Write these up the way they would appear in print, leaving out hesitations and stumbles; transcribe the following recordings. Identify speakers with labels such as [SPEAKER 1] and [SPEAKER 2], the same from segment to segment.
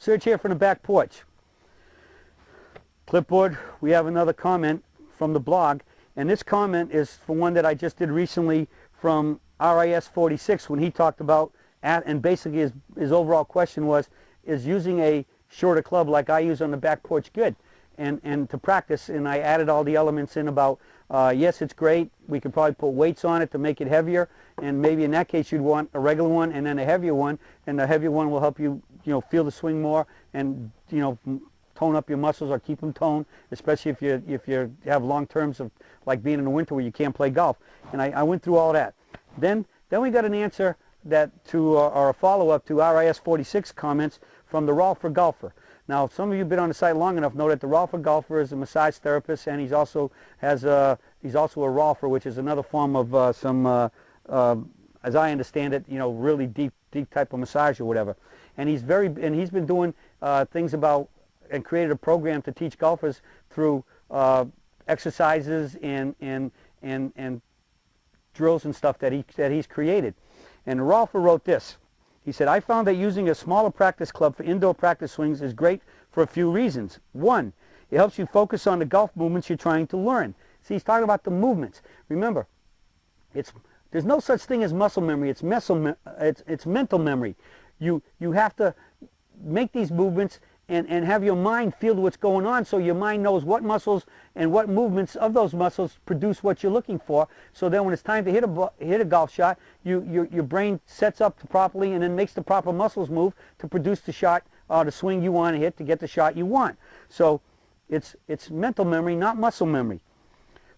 [SPEAKER 1] Search here from the back porch. Clipboard, we have another comment from the blog, and this comment is for one that I just did recently from RIS 46 when he talked about, and basically his overall question was, is using a shorter club like I use on the back porch good? And to practice, and I added all the elements in about, yes, it's great, we could probably put weights on it to make it heavier, and maybe in that case you'd want a regular one and then a heavier one, and the heavier one will help you, feel the swing more and, tone up your muscles or keep them toned, especially if you have long terms of like being in the winter where you can't play golf. And I went through all that. Then we got an answer that to or a follow-up to RIS 46 comments from the Rolfer Golfer. Now, some of you have been on the site long enough know that the Rolfer Golfer is a massage therapist, and he's also a Rolfer, which is another form of as I understand it, really deep type of massage or whatever. And he's been doing things about and created a program to teach golfers through exercises and drills and stuff that he's created. And Rolfer wrote this. He said, I found that using a smaller practice club for indoor practice swings is great for a few reasons. One, it helps you focus on the golf movements you're trying to learn. See, he's talking about the movements. Remember, there's no such thing as muscle memory. It's mental memory. You have to make these movements and have your mind feel what's going on, so your mind knows what muscles and what movements of those muscles produce what you're looking for. So then when it's time to hit a golf shot, your brain sets up properly and then makes the proper muscles move to produce the shot, the swing you want to hit to get the shot you want. So it's mental memory, not muscle memory.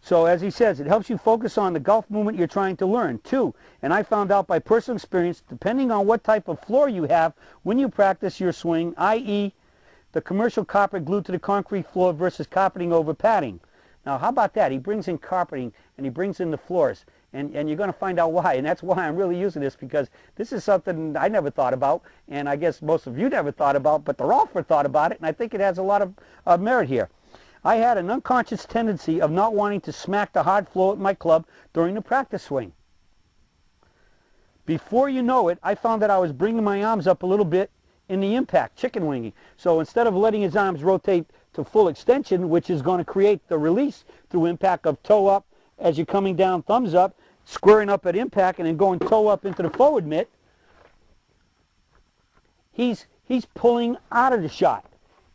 [SPEAKER 1] So as he says, it helps you focus on the golf movement you're trying to learn. Two, and I found out by personal experience, depending on what type of floor you have when you practice your swing, i.e. the commercial carpet glued to the concrete floor versus carpeting over padding. Now, how about that? He brings in carpeting and he brings in the floors, and you're going to find out why. And that's why I'm really using this, because this is something I never thought about, and I guess most of you never thought about, but the Rolfer thought about it, and I think it has a lot of merit here. I had an unconscious tendency of not wanting to smack the hard floor with my club during the practice swing. Before you know it, I found that I was bringing my arms up a little bit in the impact, chicken winging. So instead of letting his arms rotate to full extension, which is going to create the release through impact of toe up as you're coming down, thumbs up, squaring up at impact, and then going toe up into the forward mitt, he's pulling out of the shot.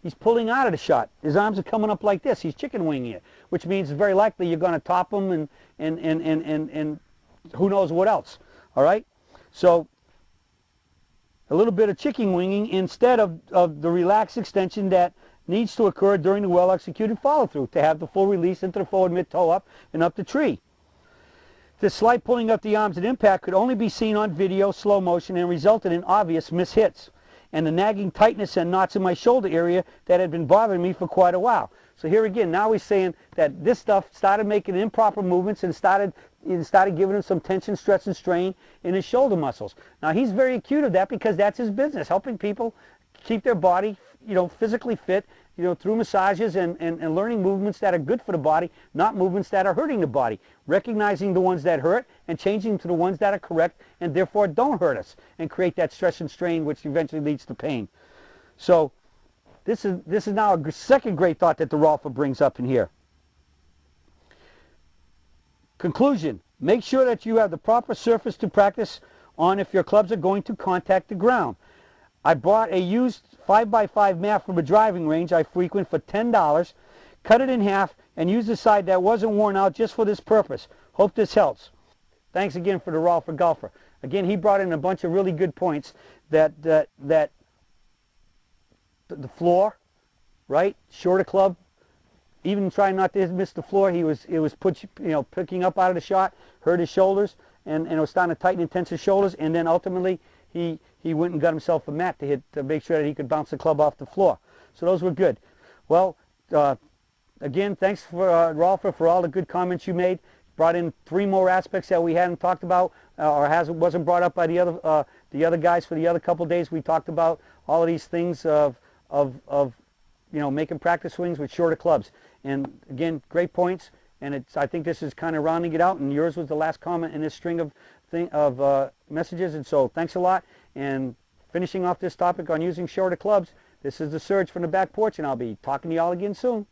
[SPEAKER 1] He's pulling out of the shot. His arms are coming up like this. He's chicken winging it, which means it's very likely you're going to top him and who knows what else. All right? So a little bit of chicken winging instead of the relaxed extension that needs to occur during the well-executed follow-through to have the full release into the forward mid-toe up and up the tree. This slight pulling up the arms at impact could only be seen on video, slow motion, and resulted in obvious mishits and the nagging tightness and knots in my shoulder area that had been bothering me for quite a while. So here again, now he's saying that this stuff started making improper movements and started giving him some tension, stress, and strain in his shoulder muscles. Now he's very acute of that because that's his business, helping people keep their body, physically fit, through massages and learning movements that are good for the body, not movements that are hurting the body. Recognizing the ones that hurt and changing to the ones that are correct and therefore don't hurt us and create that stress and strain which eventually leads to pain. So this is now a second great thought that the Rolfer brings up in here. Conclusion, make sure that you have the proper surface to practice on if your clubs are going to contact the ground. I bought a used 5x5 mat from a driving range I frequent for $10, cut it in half, and used the side that wasn't worn out just for this purpose. Hope this helps. Thanks again for the Rolfer Golfer. Again, he brought in a bunch of really good points that the floor, right, shorter club, even trying not to miss the floor, it was picking up out of the shot, hurt his shoulders, and it was starting to tighten and tense his shoulders, and then ultimately he went and got himself a mat to hit to make sure that he could bounce the club off the floor. So those were good. Well, again, thanks for Rolfer for all the good comments you made. Brought in 3 more aspects that we hadn't talked about or wasn't brought up by the other guys for the other couple days. We talked about all of these things of making practice swings with shorter clubs. And again, great points. And I think this is kind of rounding it out. And yours was the last comment in this string of messages. And so thanks a lot. And finishing off this topic on using shorter clubs. This is The Surge from the Back Porch, and I'll be talking to y'all again soon.